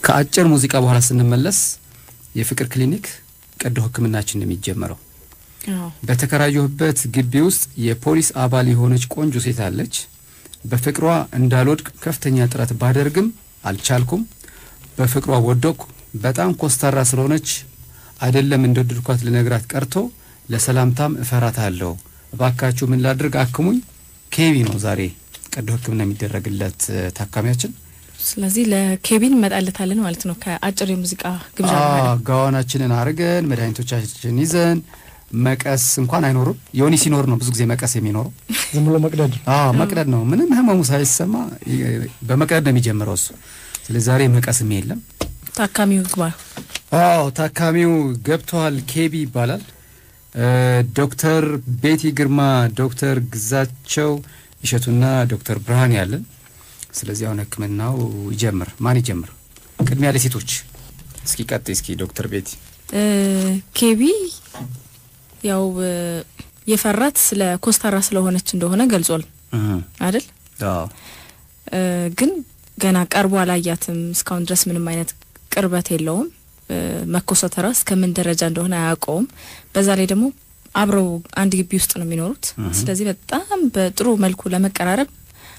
ከአጭር ሙዚቃ በኋላ ስንመለስ የፍቅር ክሊኒክ ቀዶ ህክምናችን እንደሚጀመረው በተከራየሁበት ግቢ ውስጥ የፖሊስ አባል የሆነች ቆንጆ ሴት አለች። በፍቅሯ እንዳልወድቅ ከፍተኛ ጥረት ባደርግም አልቻልኩም። በፍቅሯ ወደኩ። በጣም ኮስታራ ስለሆነች አይደለም እንደወደድኳት ልነግራት ቀርቶ ለሰላምታም እፈራታለሁ። ባካችሁ ምን ላድርግ አክሙኝ። ኬቢ ነው ዛሬ ቀዶ ህክምና የሚደረግለት ታካሚያችን። ስለዚህ ለኬቢን መጣለታለን ማለት ነው። ከአጭር የሙዚቃ ግብዣ ጋዋናችንን አርገን መድኃኒቶቻችንን ይዘን መቀስ እንኳን አይኖርም። ዮኒ ሲኖር ነው ብዙ ጊዜ መቀስ የሚኖረው። ዝም ብሎ መቅደድ ነው። ምንም ህመሙ ሳይሰማ በመቅደድ ነው የሚጀምረው እሱ። ስለዚህ ዛሬ መቀስም የለም። ታካሚው ግባ። ታካሚው ገብቷል። ኬቢ ይባላል። ዶክተር ቤቲ ግርማ፣ ዶክተር ግዛቸው ይሸቱና ዶክተር ብርሃን ያለን። ስለዚህ አሁን ህክምናው ይጀምር። ማን ይጀምር? ቅድሚያ ለሴቶች። እስኪ ቀጥ እስኪ ዶክተር ቤቲ። ኬቢ ያው የፈራት ስለ ኮስታራ ስለሆነች እንደሆነ ገልጿል አይደል? ግን ገና ቀርቦ አላያትም። እስካሁን ድረስ ምንም አይነት ቅርበት የለውም። መኮሰተራ እስከምን ደረጃ እንደሆነ አያውቀውም። በዛ ላይ ደግሞ አብረው አንድ ግቢ ውስጥ ነው የሚኖሩት። ስለዚህ በጣም በጥሩ መልኩ ለመቀራረብ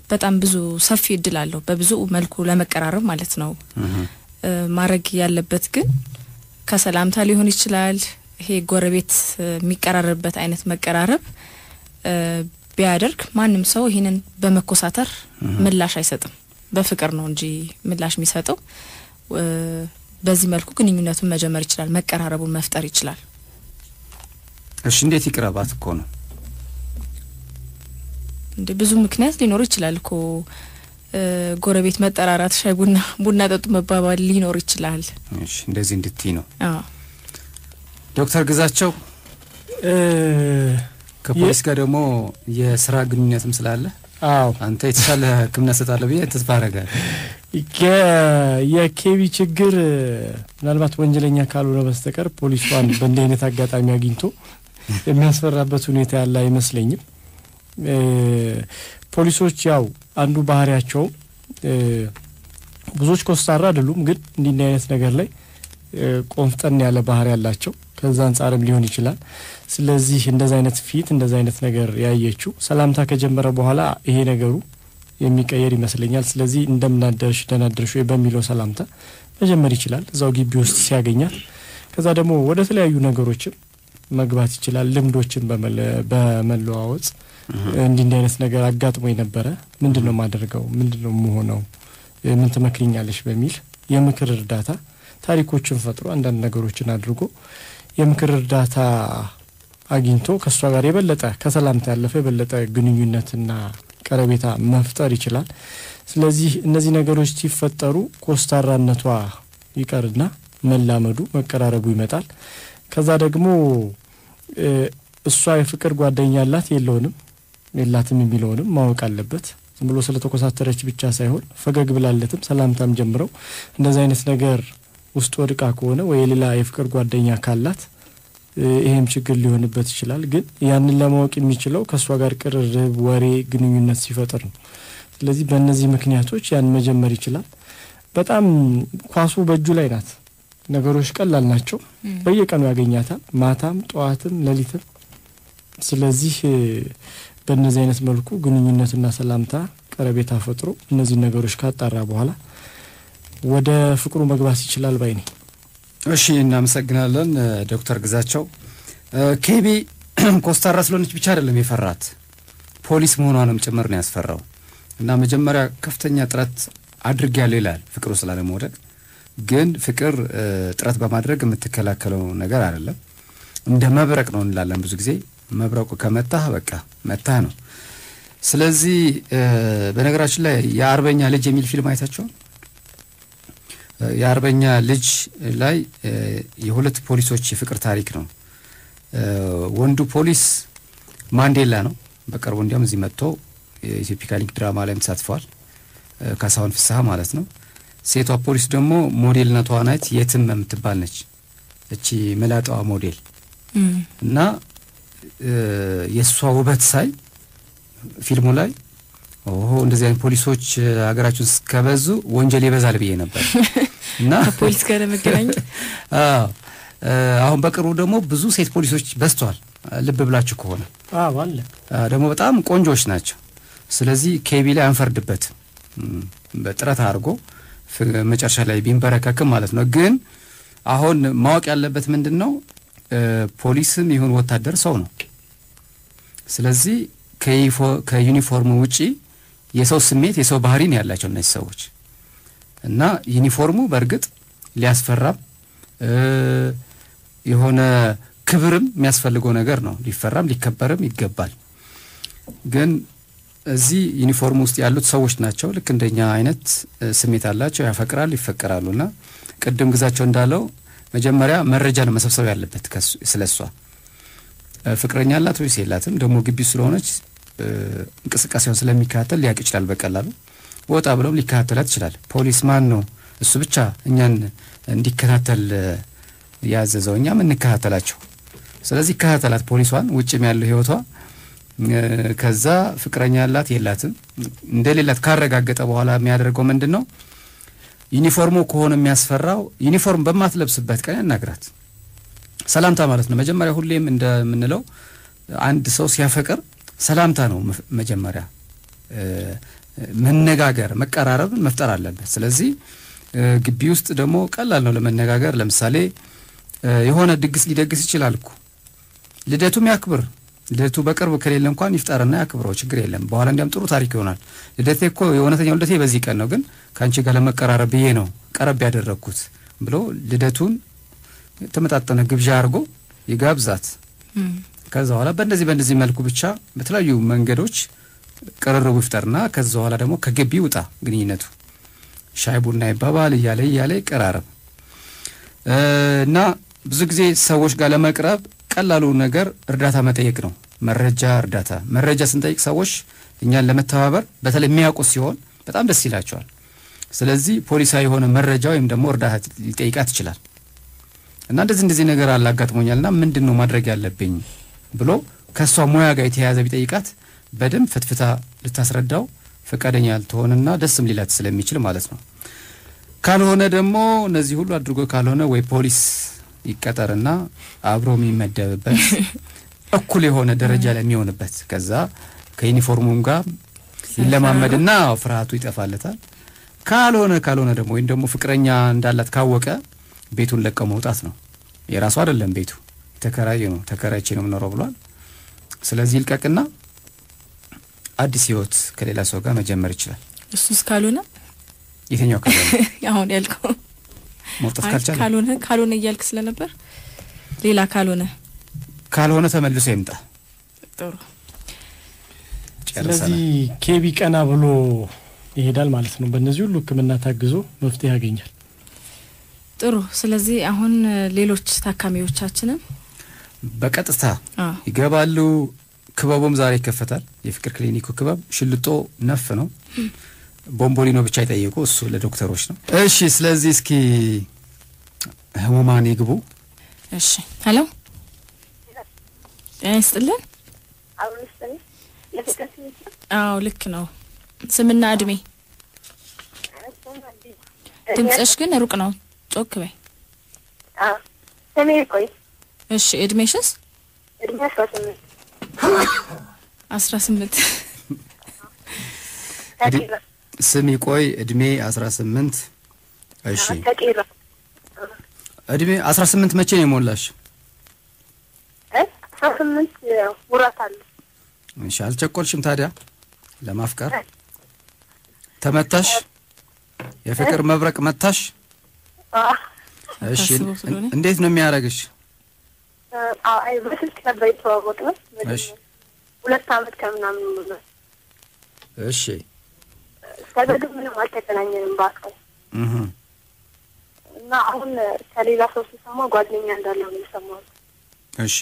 በጣም ብዙ ሰፊ እድል አለው። በብዙ መልኩ ለመቀራረብ ማለት ነው። ማረግ ያለበት ግን ከሰላምታ ሊሆን ይችላል። ይሄ ጎረቤት የሚቀራረብበት አይነት መቀራረብ ቢያደርግ ማንም ሰው ይሄንን በመኮሳተር ምላሽ አይሰጥም። በፍቅር ነው እንጂ ምላሽ የሚሰጠው። በዚህ መልኩ ግንኙነቱን መጀመር ይችላል። መቀራረቡን መፍጠር ይችላል። እሺ እንዴት ይቅረባት እኮ ነው እንዴ? ብዙ ምክንያት ሊኖር ይችላል እኮ። ጎረቤት መጠራራት፣ ሻይ ቡና ጠጡ መባባል ሊኖር ይችላል። እሺ እንደዚህ እንድትይ ነው። ዶክተር ግዛቸው ከፖሊስ ጋር ደግሞ የሥራ ግንኙነትም ስላለ አንተ የተሻለ ህክምና ሰጣለህ ብዬ ተስፋ አደርጋለሁ። የኬቢ ችግር ምናልባት ወንጀለኛ ካልሆነ በስተቀር ፖሊሷን በእንዲህ አይነት አጋጣሚ አግኝቶ የሚያስፈራበት ሁኔታ ያለ አይመስለኝም። ፖሊሶች ያው አንዱ ባህሪያቸው ብዙዎች ኮስታራ አይደሉም፣ ግን እንዲህ አይነት ነገር ላይ ቆንፍጠን ያለ ባህሪ ያላቸው ከዛ አንፃርም ሊሆን ይችላል። ስለዚህ እንደዛ አይነት ፊት እንደዛ አይነት ነገር ያየችው ሰላምታ ከጀመረ በኋላ ይሄ ነገሩ የሚቀየር ይመስለኛል። ስለዚህ እንደምናደርሽ ደናደርሽ በሚለው ሰላምታ መጀመር ይችላል እዛው ግቢ ውስጥ ሲያገኛት። ከዛ ደግሞ ወደ ተለያዩ ነገሮችም መግባት ይችላል። ልምዶችን በመለዋወጥ እንዲህ አይነት ነገር አጋጥሞኝ ነበር፣ ምንድነው ማደርገው፣ ምንድነው መሆነው፣ ምን ትመክሪኛለሽ በሚል የምክር እርዳታ ታሪኮችን ፈጥሮ አንዳንድ ነገሮችን አድርጎ የምክር እርዳታ አግኝቶ ከሷ ጋር የበለጠ ከሰላምታ ያለፈ የበለጠ ግንኙነትና ቀረቤታ መፍጠር ይችላል። ስለዚህ እነዚህ ነገሮች ሲፈጠሩ ኮስታራነቷ ይቀርና መላመዱ መቀራረቡ ይመጣል። ከዛ ደግሞ እሷ የፍቅር ጓደኛ አላት የላትም የሚለውንም ማወቅ አለበት። ዝም ብሎ ስለተኮሳተረች ብቻ ሳይሆን ፈገግ ብላለትም ሰላምታም ጀምረው እንደዛ አይነት ነገር ውስጥ ወድቃ ከሆነ ወይ ሌላ የፍቅር ጓደኛ ካላት ይሄም ችግር ሊሆንበት ይችላል። ግን ያንን ለማወቅ የሚችለው ከሷ ጋር ቅርርብ፣ ወሬ፣ ግንኙነት ሲፈጠር ነው። ስለዚህ በእነዚህ ምክንያቶች ያን መጀመር ይችላል። በጣም ኳሱ በእጁ ላይ ናት። ነገሮች ቀላል ናቸው። በየቀኑ ያገኛታል፣ ማታም ጧትም ሌሊትም። ስለዚህ በእነዚህ አይነት መልኩ ግንኙነትና ሰላምታ ቀረቤታ ፈጥሮ እነዚህ ነገሮች ካጣራ በኋላ ወደ ፍቅሩ መግባት ይችላል ባይ ነኝ። እሺ እናመሰግናለን ዶክተር ግዛቸው። ኬቢ ኮስታራ ስለሆነች ብቻ አይደለም የፈራት፣ ፖሊስ መሆኗንም ጭምር ነው ያስፈራው። እና መጀመሪያ ከፍተኛ ጥረት አድርጋለሁ ይላል ፍቅሩ ስላለመውደቅ። ግን ፍቅር ጥረት በማድረግ የምትከላከለው ነገር አይደለም። እንደ መብረቅ ነው እንላለን ብዙ ጊዜ። መብረቁ ከመታህ በቃ መታህ ነው። ስለዚህ በነገራችን ላይ የአርበኛ ልጅ የሚል ፊልም አይታችኋል? የአርበኛ ልጅ ላይ የሁለት ፖሊሶች የፍቅር ታሪክ ነው። ወንዱ ፖሊስ ማንዴላ ነው። በቅርቡ እንዲያውም እዚህ መጥቶ የኢትዮፒካ ሊንክ ድራማ ላይ ተሳትፏል። ካሳሁን ፍስሐ ማለት ነው። ሴቷ ፖሊስ ደግሞ ሞዴልና ተዋናይት የትም የምትባል ነች። እቺ መላጣዋ ሞዴል እና የሷ ውበት ሳይ ፊልሙ ላይ እንደዚህ አይነት ፖሊሶች ሀገራችን እስከበዙ ወንጀል ይበዛል ብዬ ነበር። እና ፖሊስ ጋር ለመገናኘት አሁን በቅርቡ ደግሞ ብዙ ሴት ፖሊሶች በዝተዋል ልብ ብላችሁ ከሆነ አለ ደግሞ በጣም ቆንጆች ናቸው ስለዚህ ኬቢ ላይ አንፈርድበት በጥረት አድርጎ መጨረሻ ላይ ቢንበረከክም ማለት ነው ግን አሁን ማወቅ ያለበት ምንድነው ፖሊስም ይሁን ወታደር ሰው ነው ስለዚህ ከዩኒፎርም ውጪ የሰው ስሜት የሰው ባህሪ ነው ያላቸው እነዚህ ሰዎች እና ዩኒፎርሙ በርግጥ ሊያስፈራም የሆነ ክብርም የሚያስፈልገው ነገር ነው ሊፈራም ሊከበርም ይገባል ግን እዚህ ዩኒፎርም ውስጥ ያሉት ሰዎች ናቸው ልክ እንደኛ አይነት ስሜት አላቸው ያፈቅራሉ ይፈቀራሉና ቅድም ግዛቸው እንዳለው መጀመሪያ መረጃ ነው መሰብሰብ ያለበት ስለሷ ፍቅረኛ አላት ወይስ የላትም ደግሞ ግቢ ስለሆነች እንቅስቃሴውን ስለሚከታተል ሊያቅ ይችላል በቀላሉ ወጣ ብሎም ሊከታተላት ይችላል ፖሊስ ማን ነው እሱ ብቻ እኛን እንዲከታተል ያዘዘው እኛም እንከታተላቸው ስለዚህ ከታተላት ፖሊሷን ውጭም ያለው ህይወቷ ከዛ ፍቅረኛ አላት የላትም እንደሌላት ካረጋገጠ በኋላ የሚያደርገው ምንድነው ዩኒፎርሙ ከሆነ የሚያስፈራው ዩኒፎርም በማትለብስበት ቀን ያናግራት ሰላምታ ማለት ነው መጀመሪያ ሁሌም እንደምንለው አንድ ሰው ሲያፈቅር ሰላምታ ነው መጀመሪያ መነጋገር መቀራረብን መፍጠር አለበት ስለዚህ ግቢ ውስጥ ደግሞ ቀላል ነው ለመነጋገር ለምሳሌ የሆነ ድግስ ሊደግስ ይችላል እኮ ልደቱም ያክብር ልደቱ በቅርብ ከሌለ እንኳን ይፍጠርና ያክብረው ችግር የለም በኋላ እንዲያም ጥሩ ታሪክ ይሆናል ልደቴ እኮ የእውነተኛው ልደቴ በዚህ ቀን ነው ግን ካንቺ ጋር ለመቀራረብ ብዬ ነው ቀረብ ያደረኩት ብሎ ልደቱን ተመጣጣነ ግብዣ አድርጎ ይጋብዛት ከዛ በኋላ በእንደዚህ መልኩ ብቻ በተለያዩ መንገዶች ቀረረቡ ይፍጠርና ከዛ በኋላ ደግሞ ከግቢ ውጣ ግንኙነቱ ሻይ ቡና ይባባል እያለ ይቀራረብ እና ብዙ ጊዜ ሰዎች ጋር ለመቅረብ ቀላሉ ነገር እርዳታ መጠየቅ ነው መረጃ ስንጠይቅ ሰዎች እኛን ለመተባበር በተለይ የሚያውቁት ሲሆን በጣም ደስ ይላቸዋል ስለዚህ ፖሊሳዊ የሆነ መረጃ ወይም ደግሞ እርዳታ ሊጠይቃት ይችላል እና እንደዚህ ነገር አላጋጥሞኛልና ምንድነው ማድረግ ያለብኝ ብሎ ከሷ ሙያ ጋር የተያያዘ ቢጠይቃት በደንብ ፍትፍታ ልታስረዳው ፈቃደኛ ያልተሆነና ደስም ሊላት ስለሚችል ማለት ነው ካልሆነ ደግሞ እነዚህ ሁሉ አድርጎ ካልሆነ ወይ ፖሊስ ይቀጠርና አብሮ የሚመደብበት እኩል የሆነ ደረጃ ላይ የሚሆንበት ከዛ ከዩኒፎርሙም ጋር ይለማመድና ፍርሃቱ ይጠፋለታል ካልሆነ ደግሞ ወይ ደግሞ ፍቅረኛ እንዳላት ካወቀ ቤቱን ለቀው መውጣት ነው የራሱ አይደለም ቤቱ ተከራይቼ ነው የምኖረው ብሏል ስለዚህ ይልቀቅና አዲስ ህይወት ከሌላ ሰው ጋር መጀመር ይችላል እሱስ ካልሆነ የትኛው ካልሆነ አሁን ያልከው መውጣት ካልሆነ እያልክ ስለነበር ሌላ ካልሆነ ተመልሶ ይምጣ ጥሩ ስለዚህ ኬቢ ቀና ብሎ ይሄዳል ማለት ነው በእነዚህ ሁሉ ህክምና ታግዞ መፍትሄ ያገኛል ጥሩ ስለዚህ አሁን ሌሎች ታካሚዎቻችንን በቀጥታ ይገባሉ ክበቡም ዛሬ ይከፈታል የፍቅር ክሊኒኩ ክበብ ሽልጦ ነፍ ነው ቦምቦሊኖ ብቻ ይጠይቁ እሱ ለዶክተሮች ነው እሺ ስለዚህ እስኪ ህሙማን ይግቡ እሺ ሄሎ አይስጥልን አው ልክ ነው ስምና እድሜ ድምጽሽ ግን ሩቅ ነው ጮክ በይ ስሜ ቆይ እሺ እድሜሽስ እድሜ 18 ስሚ ቆይ እድሜ 18 እሺ እድሜ 18 መቼ ነው የሞላሽ 18 ወራት አለ እሺ አልቸኮልሽም ታዲያ ለማፍቀር ተመታሽ የፍቅር መብረቅ መታሽ እሺ እንዴት ነው የሚያረጋግሽ አይ በስልክ ነበር የተዋወቅነው እሺ 2 አመት ከምናምን ነው እሺ ታዲያ ምንም አልተገናኘንም ባስቀር እና አሁን ከሌላ ሰው ሲሰማ ጓደኛ እንዳለው ነው የሰማው እሺ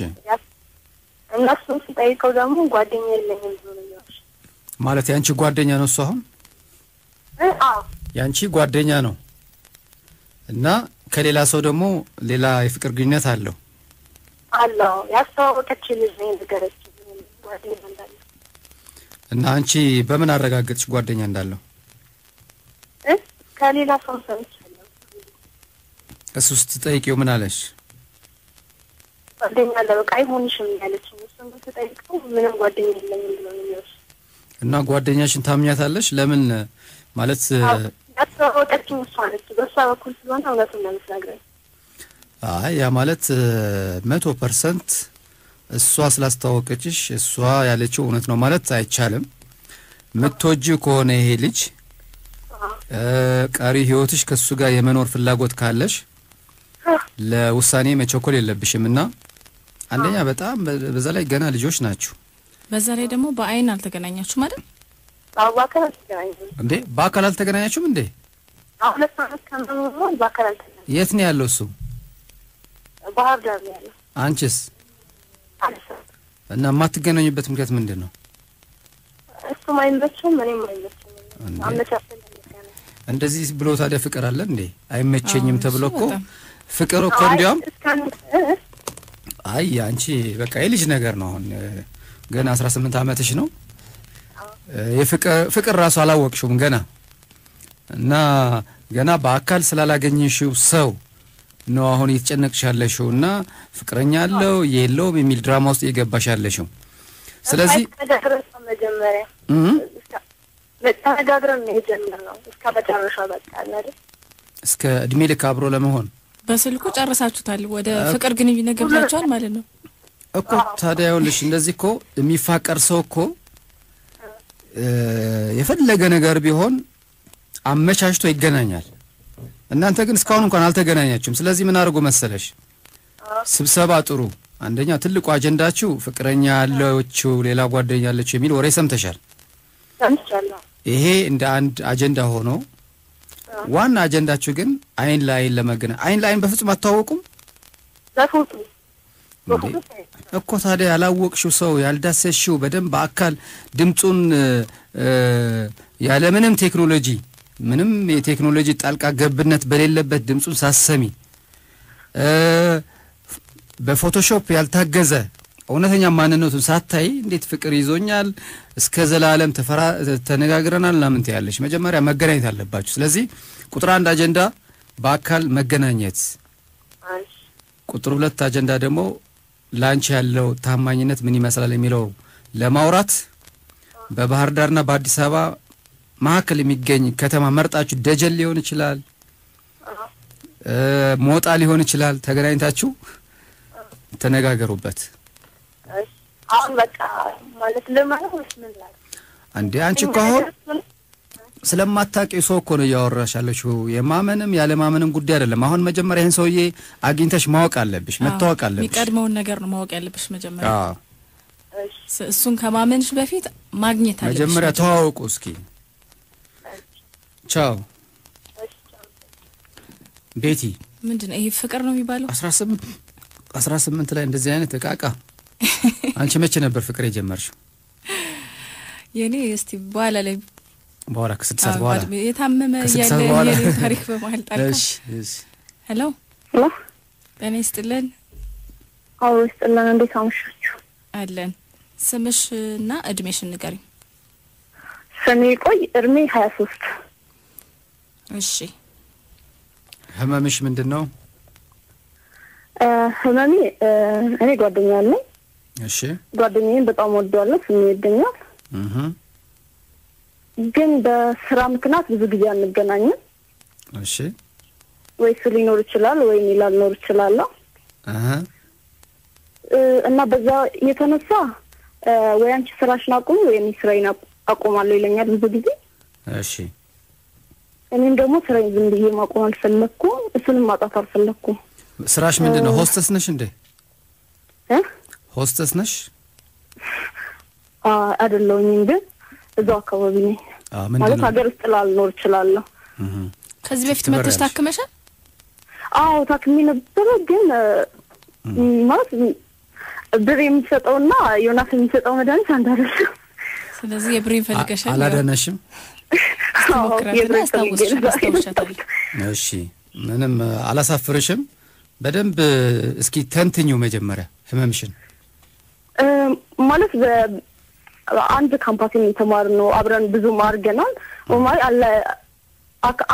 እና እሱን ሲጠይቀው ደግሞ ጓደኛ የለኝም ብሎ ነው ማለት ያንቺ ጓደኛ ነው እሱ አሁን አዎ ያንቺ ጓደኛ ነው እና ከሌላ ሰው ደግሞ ሌላ የፍቅር ግንኙነት አለው ያስተዋወቀች ልጅ ነው ነገረች ጓደኛ እንዳለው እና አንቺ በምን አረጋግጥሽ ጓደኛ እንዳለው ከሌላ ሰው ሰምቻለሁ እሱስ ትጠይቂው ምን አለሽ? ጓደኛ ለበቃ አይሆንሽም ያለችኝ እሱን ብትጠይቀው ምንም ጓደኛ የለኝም ብሎ ነው የሚወስ እና ጓደኛሽን ታምኛታለሽ? ለምን ማለት ያስተዋወቀችኝ እሷ ነች። በእሷ በኩል ስለሆነ እውነቱን ነው የምትነግረኝ። አይ ያ ማለት 100% እሷ ስላስተዋወቀችሽ እሷ ያለችው እውነት ነው ማለት አይቻልም። ምትወጂው ከሆነ ይሄ ልጅ ቀሪ ህይወትሽ ከሱ ጋር የመኖር ፍላጎት ካለሽ ለውሳኔ መቸኮል የለብሽምና አንደኛ በጣም በዛ ላይ ገና ልጆች ናችሁ። በዛ ላይ ደግሞ በአይን አልተገናኛችሁ ማለት በአካል አልተገናኘንም እንዴ? በአካል አልተገናኛችሁም እንዴ? አሁን ሳምንት በአካል አልተገናኘንም። የት ነው ያለው እሱ? ባህር ዳር ነው ያለው። አንቺስ? አዲስ እና የማትገናኙበት ምክንያት ምንድን ነው? እሱ ማይመቸውም እኔም አይመቸኝም። አመቻችተን እንደዚህ ብሎ ታዲያ ፍቅር አለ እንዴ? አይመቸኝም ተብሎ እኮ ፍቅር እኮ እንዲያውም አይ አንቺ በቃ የልጅ ነገር ነው። አሁን ገና 18 ዓመትሽ ነው። የፍቅር ራሱ አላወቅሽውም ገና እና ገና በአካል ስላላገኘሽው ሰው ነው አሁን እየተጨነቅሽ ያለሽውና ፍቅረኛ አለው የለውም የሚል ድራማ ውስጥ እየገባሽ ያለሽው። ስለዚህ መጀመሪያ ተነጋግረን ነው የጀመርነው እስከ መጨረሻው በቃ አይደል? እስከ እድሜ ልክ አብሮ ለመሆን በስልኩ ጨርሳችሁታል። ወደ ፍቅር ግንኙነት ገብታችኋል ማለት ነው እኮ። ታዲያ ይኸውልሽ እንደዚህ እኮ የሚፋቀር ሰው እኮ የፈለገ ነገር ቢሆን አመቻችቶ ይገናኛል። እናንተ ግን እስካሁን እንኳን አልተገናኛችሁም። ስለዚህ ምን አድርጎ መሰለሽ ስብሰባ ጥሩ። አንደኛ ትልቁ አጀንዳችሁ ፍቅረኛ ያለችው ሌላ ጓደኛ ያለችው የሚል ወሬ ሰምተሻል። ይሄ እንደ አንድ አጀንዳ ሆኖ ዋና አጀንዳችሁ ግን አይን ለአይን ለመገናኘት። አይን ለአይን በፍጹም አታወቁም እኮ። ታዲያ ያላወቅሽው ሰው ያልዳሰሽው በደንብ በአካል ድምጹን ያለ ምንም ቴክኖሎጂ ምንም የቴክኖሎጂ ጣልቃ ገብነት በሌለበት ድምጹን ሳሰሚ በፎቶሾፕ ያልታገዘ እውነተኛ ማንነቱን ሳታይ እንዴት ፍቅር ይዞኛል እስከ ዘላለም ተነጋግረናል ለምን ትያለሽ? መጀመሪያ መገናኘት አለባችሁ። ስለዚህ ቁጥር 1 አጀንዳ በአካል መገናኘት፣ ቁጥር 2 አጀንዳ ደግሞ ላንቺ ያለው ታማኝነት ምን ይመስላል የሚለው ለማውራት በባህር ዳርና በአዲስ አበባ ማከል የሚገኝ ከተማ መርጣችሁ ደጀል ሊሆን ይችላል፣ ሞጣ ሊሆን ይችላል። ተገናኝታችሁ ተነጋገሩበት። አሁን በቃ ማለት ለማለት ምን ላይ አንዴ አንቺ እኮ አሁን ስለማታውቂው ሰው እኮ ነው እያወራሽ ያለሽው። የማመንም ያለማመንም ጉዳይ አይደለም። አሁን መጀመሪያ ይሄን ሰውዬ አግኝተሽ ማወቅ አለብሽ፣ መታወቅ አለብሽ። የሚቀድመውን ነገር ነው ማወቅ ያለብሽ መጀመሪያ። እሱን ከማመንሽ በፊት ማግኘት አለብሽ። መጀመሪያ ተዋወቁ እስኪ። ቻው ቤቲ። ምንድነው ይሄ ፍቅር ነው የሚባለው? 18 ላይ እንደዚህ አይነት እቃቃ። አንቺ መቼ ነበር ፍቅር የጀመርሽው? የኔ እስቲ በኋላ ከ6 በኋላ የታመመ ያለ የኔ ታሪክ በመሃል ጣልቃ። እሺ ሄሎ እኔ ስጥልን። አዎ ስጥልን። እንዴት አመሻችሁ? አለን። ስምሽና እድሜሽን ንገሪኝ። ስሜ እድሜ 23። እሺ ህመምሽ ምንድነው? ህመሜ እኔ ጓደኛ አለኝ። እሺ ጓደኛዬን በጣም ወደዋለሁ፣ ስሜ ይደኛል። ግን በስራ ምክንያት ብዙ ጊዜ አንገናኝም። እሺ ወይ እሱ ሊኖር ይችላል ወይ እኔ ላልኖር እችላለሁ። እና በዛ የተነሳ ወይ አንቺ ስራሽን አቁሚ ወይ እኔ ስራዬን አቆማለሁ ይለኛል ብዙ ጊዜ። እሺ እኔም ደግሞ ስራዬን ዝም ብዬ ማቆም አልፈለኩም፣ እሱንም ማጣት አልፈለኩም። ስራሽ ምንድነው? ሆስተስ ነሽ እንዴ? ሆስተስ ነሽ? አይደለሁኝም፣ ግን እዛው አካባቢ ነኝ። ማለት ሀገር ውስጥ ላልኖር እችላለሁ። ከዚህ በፊት መጥተሽ ታክመሻል? አዎ ታክሜ ነበር፣ ግን ማለት ብር የምትሰጠውና ዮናስ የሚሰጠው መድኃኒት አንድ አይደለም። ስለዚህ የብሬን ፈልገሻል? አላዳነሽም? አዎ የብሬን ፈልገሻል። እሺ ምንም አላሳፍርሽም። በደንብ እስኪ ተንትኙ መጀመሪያ ህመምሽን። ማለት አንድ ካምፓስ የተማርነው አብረን ብዙ ማርገናል። ማለት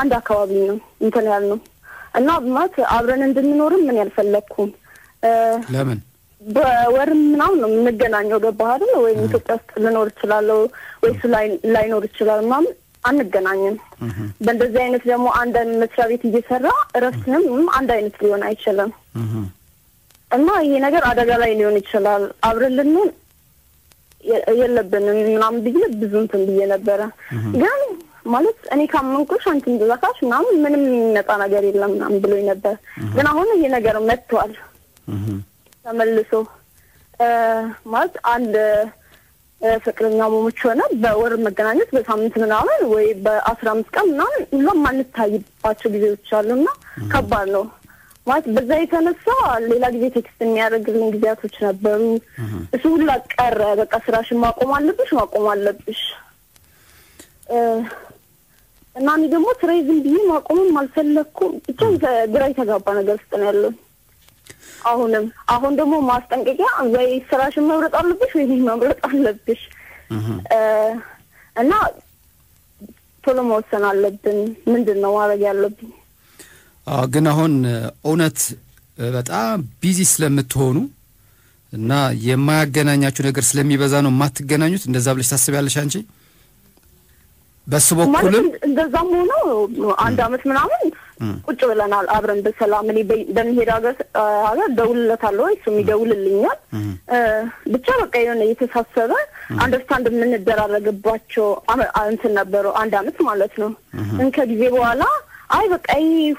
አንድ አካባቢ ነው እንትን ያልነው እና ማለት አብረን እንድንኖርም ምን ያልፈለኩም ለምን በወር ምናምን ነው የምንገናኘው ገባህ አይደል ወይ ኢትዮጵያ ውስጥ ልኖር እችላለሁ ወይስ ላይኖር ይችላል ምናምን አንገናኝም በእንደዚህ አይነት ደግሞ አንድ መስሪያ ቤት እየሰራ እረፍትንም አንድ አይነት ሊሆን አይችልም እና ይሄ ነገር አደጋ ላይ ሊሆን ይችላል አብረን ልንሆን የለብንም ምናምን ብዬ ብዙ እንትን ብዬ ነበረ ግን ማለት እኔ ካመንኩሽ አንቺ እንደዛካሽ ምናምን ምንም የሚመጣ ነገር የለም ምናምን ብሎኝ ነበር ግን አሁን ይሄ ነገር መጥቷል ተመልሶ ማለት አንድ ፍቅረኛሞች ሆነ በወር መገናኘት በሳምንት ምናምን ወይ በ15 ቀን ምናምን ለማንታይባቸው ጊዜዎች አሉና ከባድ ነው ማለት በዛ የተነሳ ሌላ ጊዜ ቴክስት የሚያደርግልኝ ጊዜያቶች ነበሩ እሱ ሁሉ ቀረ በቃ ስራሽን ማቆም አለብሽ እና እኔ ደግሞ ስራዬ ዝም ብዬ ማቆምም አልፈለኩም ብቻ ግራ የተጋባ ነገር ውስጥ ነው ያለው አሁን ደግሞ ማስጠንቀቂያ ወይ ስራሽን መምረጥ አለብሽ ወይ መምረጥ አለብሽ እና ቶሎ መወሰን አለብን ምንድነው ማድረግ ያለብኝ ግን አሁን ኦነት በጣም ቢዚ ስለምትሆኑ እና የማያገናኛችሁ ነገር ስለሚበዛ ነው ማትገናኙት እንደዛ ብለሽ ታስቢያለሽ አንቺ በስቦኩልም እንደዛም ሆኖ አንድ አመት ምናምን ቁጭ ብለናል አብረን በሰላም እኔ በመሄድ ሀገር ደውልለታለሁ እሱም ይደውልልኛል ብቻ በቃ የሆነ የተሳሰበ አንደርስታንድ የምንደራረግባቸው እንትን ነበሩ አንድ አመት ማለት ነው ከጊዜ በኋላ አይ በቃ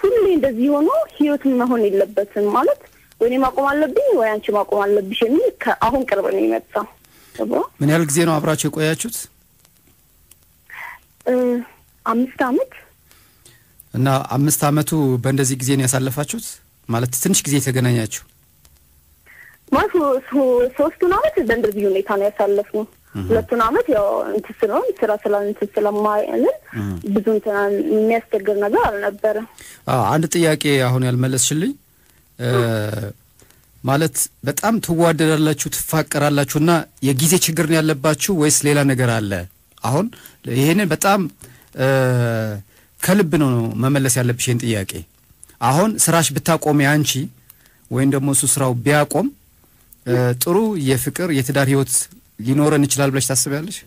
ሁሌ እንደዚህ ሆኖ ህይወት መሆን የለበትም ማለት ወይ ማቆም አለብኝ ወይ አንቺ ማቆም አለብሽ የሚል አሁን ቅርብ ነው የመጣው ምን ያህል ጊዜ ነው አብራችሁ የቆያችሁት 5 አመት እና 5 አመቱ በእንደዚህ ጊዜ ነው ያሳለፋችሁት ማለት ትንሽ ጊዜ ተገናኛችሁ ማለት 3 አመት በእንደዚህ ሁኔታ ነው ያሳለፍነው 2 አመት ያው እንትስለው ስራ ስለማይል ብዙ እንትን የሚያስቸግር ነገር አልነበረ አንድ ጥያቄ አሁን ያልመለስሽልኝ ማለት በጣም ትዋደዳላችሁ ትፋቀራላችሁና የጊዜ ችግር ነው ያለባችሁ ወይስ ሌላ ነገር አለ አሁን ይሄንን በጣም ከልብ ነው መመለስ ያለብሽን ጥያቄ አሁን ስራሽ ብታቆሚ አንቺ ወይን ደግሞ እሱ ስራው ቢያቆም ጥሩ የፍቅር የትዳር ህይወት ሊኖረን ይችላል ብለሽ ታስቢያለሽ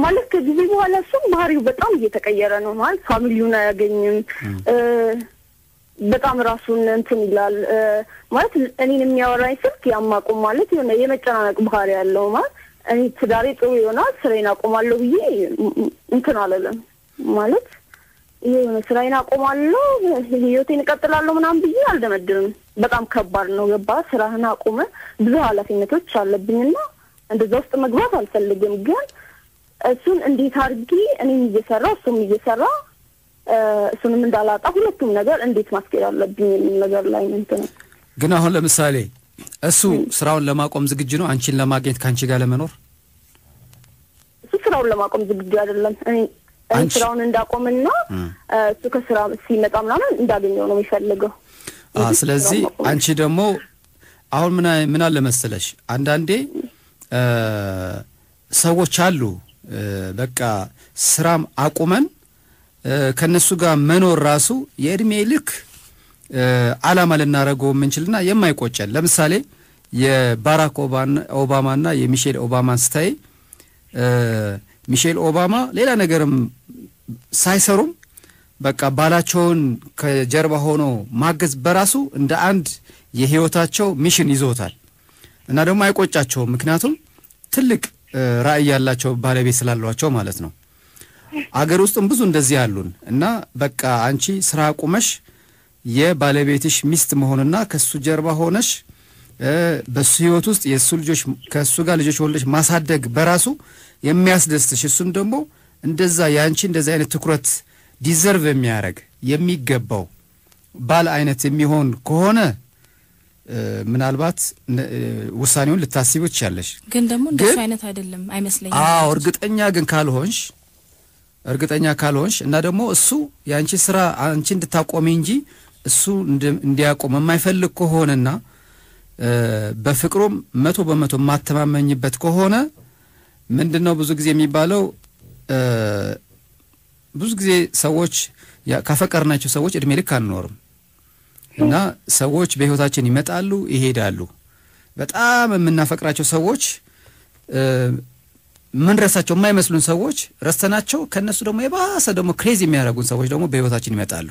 ማለት ከጊዜ በኋላ እሱም ባህሪው በጣም እየተቀየረ ነው ማለት ፋሚሊውን አያገኝም በጣም ራሱን እንትን ይላል ማለት እኔን የሚያወራኝ ስልክ ያማቁም ማለት የሆነ የመጨናነቅ ባህሪ ያለው ማለት እኔ ትዳሬ ጥሩ ይሆናል ስራዬን አቆማለሁ ብዬ እንትን አለለም ማለት የሆነ ስራዬን አቆማለሁ ህይወቴን እቀጥላለሁ ምናምን ብዬ አልደመድንም በጣም ከባድ ነው ገባ ስራህን አቆመ ብዙ ኃላፊነቶች አለብኝና እንደዛ ውስጥ መግባት አልፈልግም ግን እሱን እንዴት አድርጌ እኔም እየሰራሁ እሱም እየሰራ እሱንም እንዳላጣ ሁለቱም ነገር እንዴት ማስኬድ አለብኝ የሚል ነገር ላይ እንትን ግን አሁን ለምሳሌ እሱ ስራውን ለማቆም ዝግጁ ነው አንቺን ለማግኘት ካንቺ ጋር ለመኖር እሱ ስራውን ለማቆም ዝግጁ አይደለም እኔ ስራውን እንዳቆምና እሱ ከስራ ሲመጣ ምናምን እንዳገኘው ነው የሚፈልገው ስለዚህ አንቺ ደግሞ አሁን ምን አለ መሰለሽ አንዳንዴ ሰዎች አሉ በቃ ስራም አቁመን ከነሱ ጋር መኖር ራሱ የእድሜ ልክ አላማ ለናረገው ምንችልና የማይቆጨን ለምሳሌ የባራክ ኦባማና የሚሼል ኦባማን ስታይ ሚሼል ኦባማ ሌላ ነገርም ሳይሰሩም በቃ ባላቸውን ከጀርባ ሆኖ ማገዝ በራሱ እንደ አንድ የህይወታቸው ሚሽን ይዞታል እና ደግሞ አይቆጫቸው ምክንያቱም ትልቅ ራዕይ ያላቸው ባለቤት ስላሏቸው ማለት ነው አገር ውስጥም ብዙ እንደዚህ ያሉን እና በቃ አንቺ ስራ አቁመሽ የባለቤትሽ ሚስት መሆንና ከሱ ጀርባ ሆነሽ በሱ ህይወት ውስጥ የሱ ልጆች ከሱ ጋር ልጆች ወልደሽ ማሳደግ በራሱ የሚያስደስትሽ እሱም ደግሞ እንደዛ ያንቺ እንደዛ አይነት ትኩረት ዲዘርቭ የሚያረግ የሚገባው ባል አይነት የሚሆን ከሆነ ምናልባት ውሳኔውን ልታስቢው ትችያለሽ ግን ደግሞ እንደሱ አይነት አይደለም አይመስለኝም እርግጠኛ ካልሆንሽ እና ደግሞ እሱ ያንቺ ስራ አንቺ እንድታቆሚ እንጂ እሱ እንዲያቆም የማይፈልግ ከሆነና በፍቅሩም 100% ማተማመኝበት ከሆነ ምንድነው ብዙ ጊዜ የሚባለው ብዙ ጊዜ ሰዎች ካፈቀርናቸው ሰዎች እድሜ ልክ አንኖርም እና ሰዎች በህይወታችን ይመጣሉ ይሄዳሉ በጣም የምናፈቅራቸው ሰዎች ምን ረሳቸው የማይመስሉን ሰዎች ረስተናቸው ከነሱ ደግሞ የባሰ ደግሞ ክሬዚ የሚያደርጉን ሰዎች ደግሞ በህይወታችን ይመጣሉ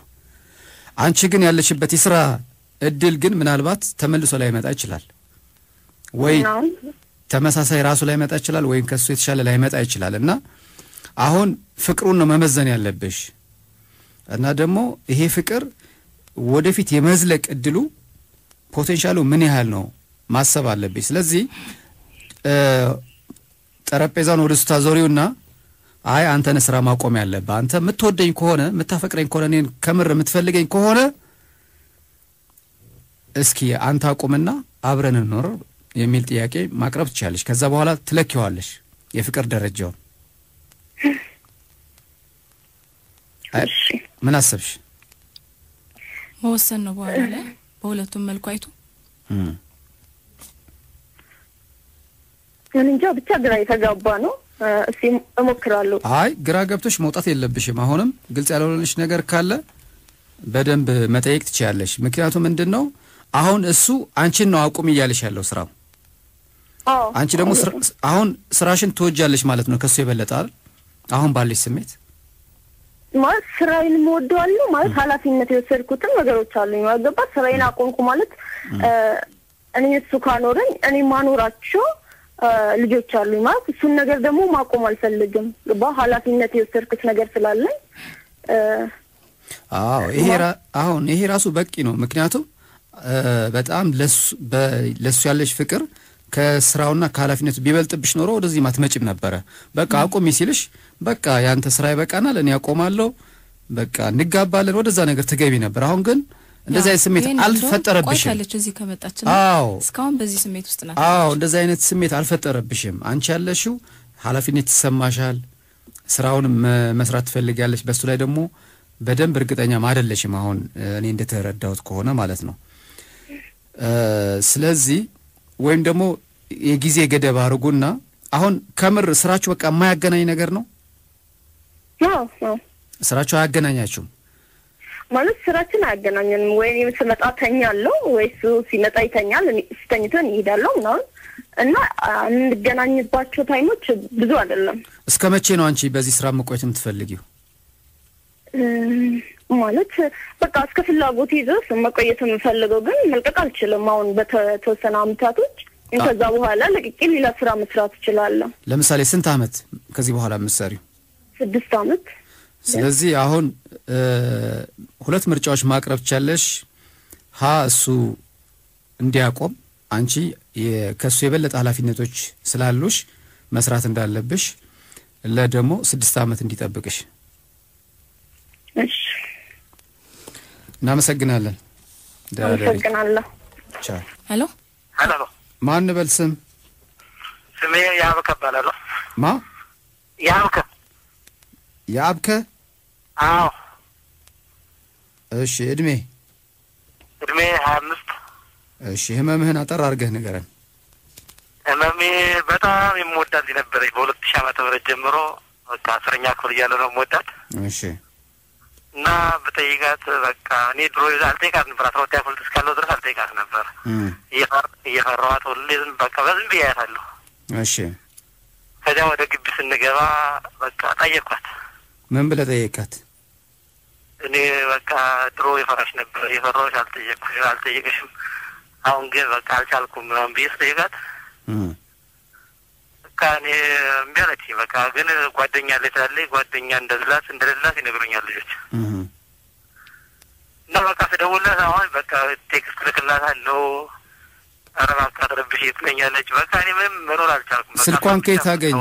አንቺ ግን ያለሽበት ይስራ እድል ግን ምናልባት ተመልሶ ላይ መጣ ይችላል ወይ ተመሳሳይ ራሱ ላይ መጣ ይችላል ወይ ከሱ የተሻለ ላይ መጣ ይችላል እና አሁን ፍቅሩን ነው መመዘን ያለብሽ እና ደግሞ ይሄ ፍቅር ወደፊት የመዝለቅ እድሉ ፖቴንሻሉ ምን ያህል ነው ማሰብ አለብሽ ስለዚህ ጠረጴዛውን ወደ ስታ ዞሪውና አይ አንተ ነህ ስራ ማቆም ያለብህ አንተ የምትወደኝ ከሆነ የምታፈቅረኝ ከሆነ እኔን ከምር የምትፈልገኝ ከሆነ እስኪ አንተ አቁምና አብረን እንኖር የሚል ጥያቄ ማቅረብ ትችላለሽ ከዛ በኋላ ትለኪዋለሽ የፍቅር ደረጃውን ምን አሰብሽ መወሰን ነው በኋላ ላይ በሁለቱም መልኩ አይቱ እንጃ ብቻ ግራ የተጋባ ነው እስቲ እሞክራለሁ አይ ግራ ገብቶሽ መውጣት የለብሽም አሁንም ግልጽ ያልሆነልሽ ነገር ካለ በደንብ መጠየቅ ትችያለሽ ምክንያቱም ምንድነው አሁን እሱ አንቺን ነው አቁም ይያልሽ ያለው ስራው አንቺ ደግሞ አሁን ስራሽን ትወጃለሽ ማለት ነው ከሱ የበለጠ አይደል አሁን ባለሽ ስሜት ማለት ስራዬን ወደዋለሁ ማለት ኃላፊነት የወሰድኩትን ነገሮች አሉኝ ማገባት ስራዬን አቆምኩ ማለት እኔ እሱ ካኖረኝ እኔ ማኖራቸው ልጆች አሉኝ ማለት እሱን ነገር ደግሞ ማቆም አልፈልግም በኃላፊነት የወሰድኩት ነገር ስላለኝ ይሄ ራሱ በቂ ነው ምክንያቱም በጣም ለሱ ያለሽ ፍቅር ከስራውና ከኃላፊነቱ ቢበልጥብሽ ኖሮ ወደዚህ ማትመጭም ነበር በቃ አቁም ሲልሽ በቃ ያንተ ስራ ይበቃናል እኔ አቆማለሁ በቃ እንጋባለን ወደዛ ነገር ተገቢ ነበር አሁን ግን እንደዛ አይነት ስሜት አልፈጠረብሽም ቆይታለች እዚህ ከመጣችና እስካሁን በዚህ ስሜት ውስጥ ናት እንደዛ አይነት ስሜት አልፈጠረብሽም አንቺ ያለሽው ኃላፊነት ይሰማሻል ስራውን መስራት ትፈልጊያለሽ በሱ ላይ ደግሞ በደንብ እርግጠኛ አይደለሽም አሁን እኔ እንደተረዳሁት ከሆነ ማለት ነው ስለዚህ ወይም ደግሞ የጊዜ ገደብ አርጉና አሁን ከምር ስራችሁ በቃ የማያገናኝ ነገር ነው ስራችሁ አያገናኛችሁም ማለት ስራችን አያገናኘንም ወይ እኔ ስመጣ ተኛለሁ ወይ እሱ ሲመጣ ይተኛል እኔ ስተኝተን ይሄዳለሁ እና እንገናኝባቸው ታይሞች ብዙ አይደለም እስከ መቼ ነው አንቺ በዚህ ስራ መቆየት የምትፈልጊው ማለት በቃ እስከ ፍላጎት ይዘስ መቆየት የምፈልገው ግን መልቀቅ አልችልም አሁን በተወሰነ አመታቶች ከዛ በኋላ ለቅቄ ሌላ ስራ መስራት እችላለሁ ለምሳሌ ስንት አመት ከዚህ በኋላ መስሪው 6 አመት ስለዚህ አሁን ሁለት ምርጫዎች ማቅረብ ቻለሽ እሱ እንዲያቆም አንቺ ከሱ የበለጠ ኃላፊነቶች ስላሉሽ መስራት እንዳለብሽ ለደሞ 6 አመት እንዲጠብቅሽ እሺ እናመሰግናለን እናመሰግናለሁ ቻው ሄሎ ማን በልስም ስሜ ያብከ ባላሎ ማ ያብከ አዎ እሺ እድሜ 25 እሺ ህመምህን አጠር አድርገህ ንገረን ህመሜ በጣም የምወዳት ነበረች በ2000 ዓመተ ምህረት ጀምሮ በቃ 10ኛ ክፍል እያለሁ ነው የምወዳት እሺ እና በጠይቃት በቃ እኔ ድሮ አልጠይቃት ነበር 12ኛ ክፍል እስካለሁ ድረስ አልጠይቃት ነበር እየፈራኋት ሁሌ በቃ በዝም ብያታለሁ እሺ ከዛ ወደ ግቢ ስንገባ በቃ ጠየቅኳት ምን ብለህ ጠየቃት እኔ በቃ ድሮ የፈራሽ ነበር የፈራሁሽ አልጠየቅሽም አሁን ግን በቃ አልቻልኩም ምናምን ብዬ ስጠይቃት በቃ እኔ እምቢ አለችኝ በቃ ግን ጓደኛ አለኝ ስላለኝ ጓደኛ እንደሌላት ይነግሩኛል ልጆች እና በቃ ስደውልላት አሁን በቃ ቴክስት ልክላታለሁ ኧረ እባክህ አትረብሽ ትለኛለች በቃ እኔ ምንም መኖር አልቻልኩም ስልኳን ከየት አገኘ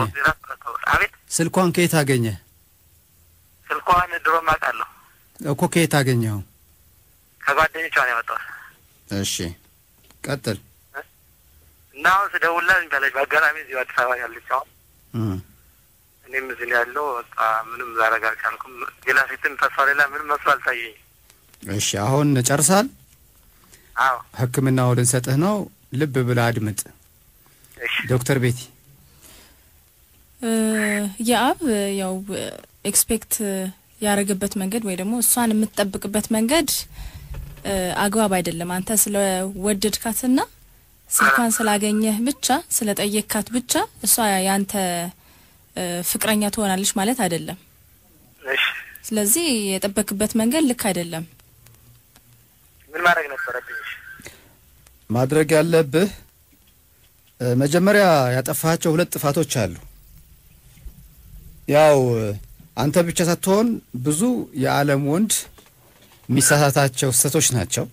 አቤት ስልኳን ከየት አገኘ ስልኳን ድሮም አውቃለሁ እኮ ከየት አገኘው ከጓደኞቿ ነው ያወጣው እሺ ቀጥል እና አሁን ስደውልላት እንበለች በአጋጣሚ እዚሁ አዲስ አበባ ያለች አሁን እኔም እዚህ ነው ያለው በቃ ምንም ላደርግ አልቻልኩም ሌላ ሴትም ተስፋ ሌላ ምንም መስሎ አልታየኝም እሺ አሁን ጨርሳል አዎ ህክምናው ልንሰጥህ ነው ልብ ብለህ አድምጥ እሺ ዶክተር ቤቲ ያው ኤክስፔክት ያረገበት መንገድ ወይ ደግሞ እሷን የምትጠብቅበት መንገድ አግባብ አይደለም። አንተ ስለወደድካትና ስልኳን ስላገኘህ ብቻ ስለጠየቅካት ብቻ እሷ ያንተ ፍቅረኛ ትሆናለች ማለት አይደለም። እሺ ስለዚህ የጠበቅበት መንገድ ልክ አይደለም። ምን ማድረግ ነበረብኝ? ማድረግ ያለብህ መጀመሪያ ያጠፋቸው ሁለት ጥፋቶች አሉ። ያው አንተ ብቻ ሳትሆን ብዙ የዓለም ወንድ የሚሳሳታቸው ስህተቶች ናቸው።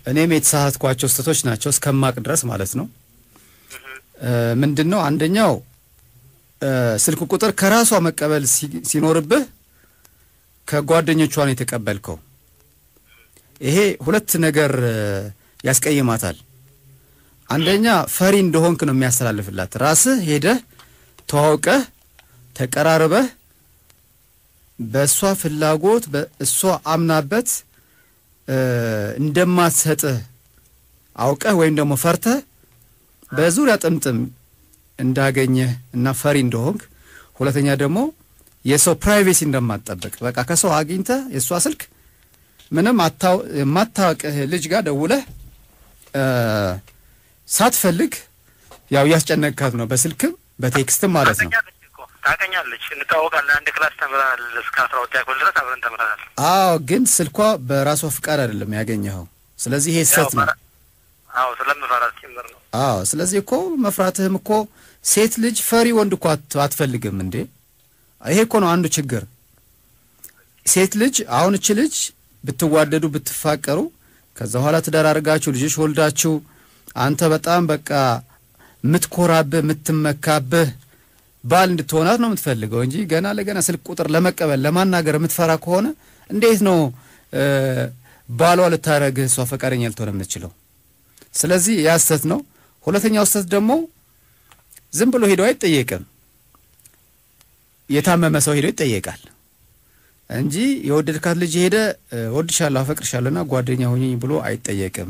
እኔም የተሳሳትኳቸው ስህተቶች ናቸው እስከማቅ ድረስ ማለት ነው። ምንድነው አንደኛው ስልክ ቁጥር ከራሷ መቀበል ሲኖርብህ ከጓደኞቿ ነው የተቀበልከው። ይሄ ሁለት ነገር ያስቀይማታል። አንደኛ ፈሪ እንደሆንክ ነው የሚያስተላልፍላት። ራስህ ሄደህ ተዋውቀህ ተቀራርበህ በእሷ ፍላጎት በእሷ አምናበት እንደማትሰጥህ አውቀህ ወይም ደግሞ ፈርተህ በዙሪያ ጥምጥም እንዳገኘህ እና ፈሪ እንደሆንክ፣ ሁለተኛ ደግሞ የሰው ፕራይቬሲ እንደማትጠብቅ በቃ ከሰው አግኝተህ የእሷ ስልክ ምንም የማታውቅህ ልጅ ጋር ደውለህ ሳትፈልግ ያው ያስጨነቅካት ነው በስልክም በቴክስትም ማለት ነው። ታውቀኛለች፣ እንታወቃለን፣ አንድ ክላስ ተምረናል እስከ 12 ያክል ድረስ አብረን ተምረናል። አዎ ግን ስልኳ በራሷ ፍቃድ አይደለም ያገኘኸው። ስለዚህ ይሄ ስህተት ነው። አዎ ስለምፈራት ጭምር ነው። አዎ ስለዚህ እኮ መፍራትህም እኮ ሴት ልጅ ፈሪ ወንድ እኮ አትፈልግም እንዴ? ይሄ እኮ ነው አንዱ ችግር። ሴት ልጅ አሁን እቺ ልጅ ብትዋደዱ ብትፋቀሩ ከዛ በኋላ ትዳር አድርጋችሁ ልጆች ወልዳችሁ አንተ በጣም በቃ ምትኮራብህ ምትመካብህ ባል እንድትሆናት ነው የምትፈልገው እንጂ ገና ለገና ስልክ ቁጥር ለመቀበል ለማናገር የምትፈራ ከሆነ እንዴት ነው ባሏ ልታረግህ እሷ ፈቃደኛ ልትሆን የምትችለው? ስለዚህ ያ ስህተት ነው። ሁለተኛው ስህተት ደግሞ ዝም ብሎ ሄዶ አይጠየቅም። የታመመ ሰው ሄዶ ይጠየቃል እንጂ የወደድካት ልጅ ሄደ ወድሻለሁ አፈቅርሻለሁና ጓደኛ ሆኚኝ ብሎ አይጠየቅም።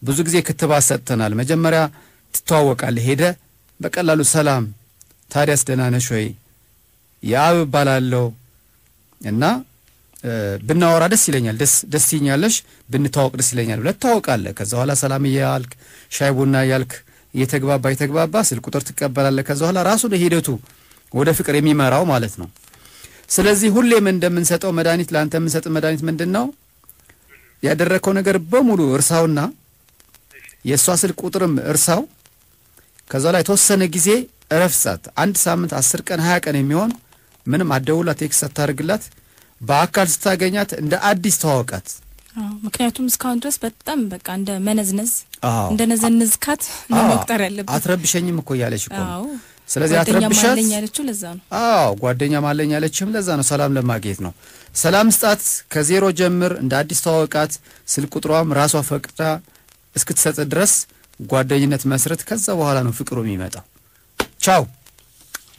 ብዙ ጊዜ ክትባት ሰጥተናል። መጀመሪያ ትተዋወቃለህ፣ ሄደ በቀላሉ ሰላም ታዲያስ ደህና ነሽ ወይ ያብ ባላለው እና ብናወራ ደስ ይለኛል፣ ደስ ይኛለሽ ብንተዋወቅ ደስ ይለኛል ብለህ ትተዋወቃለህ። ከዛ በኋላ ሰላም እያልክ ሻይ ቡና እያልክ እየተግባባ ስልክ ቁጥር ትቀበላለህ። ከዛ በኋላ ራሱ ለሂደቱ ወደ ፍቅር የሚመራው ማለት ነው። ስለዚህ ሁሌም እንደምንሰጠው መድኃኒት ለአንተ የምንሰጥ መድኃኒት ምንድነው? ያደረከው ነገር በሙሉ እርሳውና የእሷ ስልክ ቁጥርም እርሳው። ከዛ ላይ ተወሰነ ጊዜ እረፍት፣ 1 ሳምንት 10 ቀን 20 ቀን የሚሆን ምንም አደውላ ቴክስት አታርግላት። በአካል ስታገኛት እንደ አዲስ ተዋወቃት። ምክንያቱም እስካሁን ድረስ በጣም በቃ እንደ መነዝነዝ እንደ ነዘንዝካት ነው መቁጠር ያለበት። አትረብሸኝም እኮ ያለች እኮ። ስለዚህ አትረብሻት ማለኝ ያለችው ለዛ ነው። ጓደኛ ማለኝ ያለችም ለዛ ነው፣ ሰላም ለማግኘት ነው። ሰላም ስጣት፣ ከዜሮ ጀምር፣ እንደ አዲስ ተዋወቃት። ስልክ ቁጥሯም ራሷ ፈቅዳ እስክትሰጥ ድረስ ጓደኝነት መስረት። ከዛ በኋላ ነው ፍቅሩ የሚመጣው። ቻው።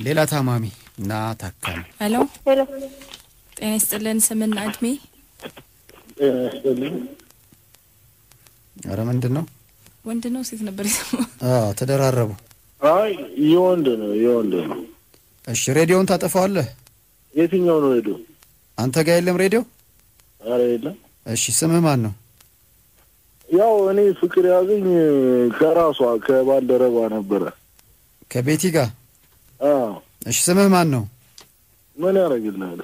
ሌላ ታማሚ እና ታካሚ። ሄሎ ጤና ይስጥልን። ስምና እድሜ? ኧረ ምንድን ነው? ወንድ ነው ሴት ነበር የሰማው? ተደራረቡ። አይ የወንድ ነው። እሺ ሬዲዮውን ታጠፋዋለህ? የትኛው ነው ሬዲዮ? አንተ ጋር የለም ሬዲዮ? ኧረ የለም። እሺ ስምህ ማን ነው? ያው እኔ ፍቅር ያዘኝ ከራሷ ከባልደረባ ነበረ ከቤቲ ጋር። እሺ ስምህ ማን ነው? ምን ያደርግልሃል?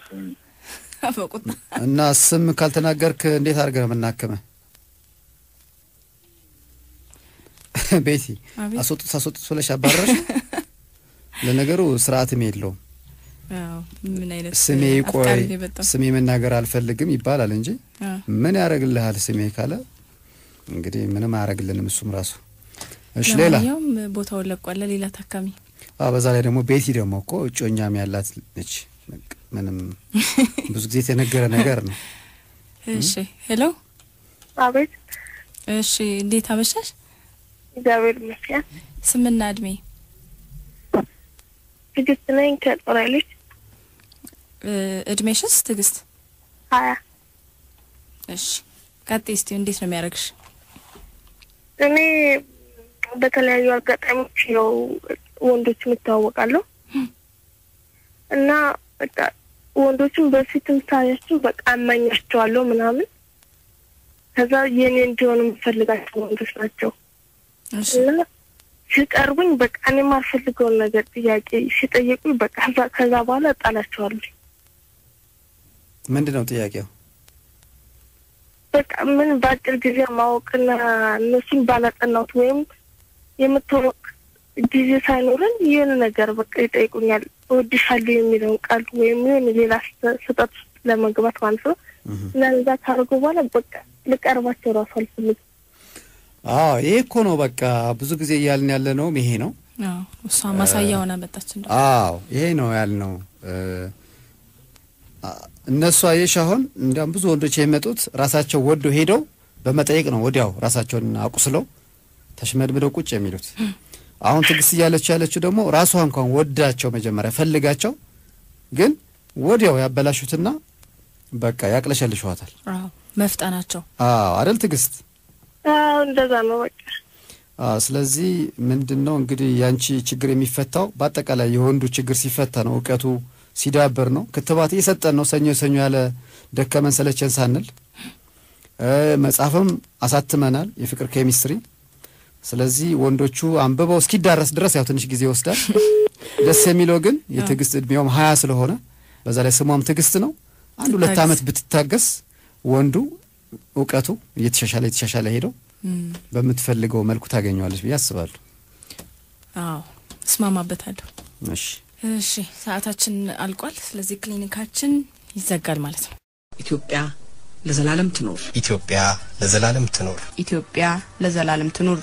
አፈቁት እና ስም ካልተናገርክ እንዴት አድርገህ የምናከመህ? ቤቲ አስወጡት ብለሽ አባረርሽ። ለነገሩ ስርዓትም የለውም። ምን አይነት ስሜ ቆይ ስሜ መናገር አልፈልግም ይባላል እንጂ ምን ያደርግልሃል ስሜ ካለ እንግዲህ ምንም አያደርግልንም እሱም ራሱ። እሺ ሌላ ያውም ቦታው ለቋል ሌላ ታካሚ። በዛ ላይ ደግሞ ቤቲ ደግሞ እኮ እጮኛም ያላት ነች። ምንም ብዙ ጊዜ የተነገረ ነገር ነው። እሺ ሄሎ። አቤት። እሺ እንዴት አመሻሽ? እግዚአብሔር ይመስገን። ስምና እድሜ? ትግስት ነኝ ከጦር ኃይሎች። እድሜሽስ ትግስት? 20። እሺ ቀጥይ እስቲ እንዴት ነው የሚያደርግሽ? እኔ በተለያዩ አጋጣሚዎች ነው ወንዶች የምታወቃለሁ እና በቃ ወንዶችን በፊትም ታያችሁ በቃ አማኛቸዋለሁ ምናምን ከዛ የኔ እንዲሆኑ የምፈልጋቸው ወንዶች ናቸው እና ሲቀርቡኝ በቃ እኔ የማልፈልገውን ነገር ጥያቄ ሲጠይቁኝ በቃ ከዛ በኋላ እጣላቸዋለሁ። ምንድነው ጥያቄው? በቃ ምን ባጭር ጊዜ ማወቅና እነሱን ባላጠናሁት ወይም የምትወቅ ጊዜ ሳይኖረን የሆነ ነገር በቃ ይጠይቁኛል እወድሻለሁ የሚለውን ቃል ወይም የሆነ ሌላ ስህተት ለመግባት ማለት ነው። ለዛ ካርጎ በኋላ በቃ ልቀርባቸው ራሱ አልፈልግም። ይሄ እኮ ነው በቃ ብዙ ጊዜ ያልን ያለ ነው ይሄ ነው። እሷ ማሳያ ሆነ መጣች እንዴ? ይሄ ነው ያልነው። እነሱ አይሻሆን እንዲያም ብዙ ወንዶች የሚመጡት ራሳቸው ወዶ ሄደው በመጠየቅ ነው ወዲያው ራሳቸውን አቁስለው ተሽመድምደው ቁጭ የሚሉት። አሁን ትግስት ያለችው ደግሞ ራሷ እንኳን ወዳቸው መጀመሪያ ፈልጋቸው ግን ወዲያው ያበላሹትና በቃ ያቅለሸልሽዋታል። መፍጣናቸው አይደል ትግስት? እንደዛ ነው በቃ። ስለዚህ ምንድነው እንግዲህ ያንቺ ችግር የሚፈታው በአጠቃላይ የወንዱ ችግር ሲፈታ ነው እውቀቱ ሲዳበር ነው። ክትባት እየሰጠን ነው ሰኞ ያለ ደከመን ሰለቸን ሳንል መጽሐፍም አሳትመናል የፍቅር ኬሚስትሪ። ስለዚህ ወንዶቹ አንብበው እስኪዳረስ ድረስ ያው ትንሽ ጊዜ ይወስዳል። ደስ የሚለው ግን የትግስት እድሜውም 20 ስለሆነ በዛ ላይ ስሟም ትግስት ነው። 1-2 አመት ብትታገስ ወንዱ እውቀቱ እየተሻሻለ ሄዶ በምትፈልገው መልኩ ታገኘዋለች ብዬ አስባለሁ። እስማማበታለሁ። እሺ ሰዓታችን አልቋል። ስለዚህ ክሊኒካችን ይዘጋል ማለት ነው። ኢትዮጵያ ለዘላለም ትኖር። ኢትዮጵያ ለዘላለም ትኖር። ኢትዮጵያ ለዘላለም ትኖር።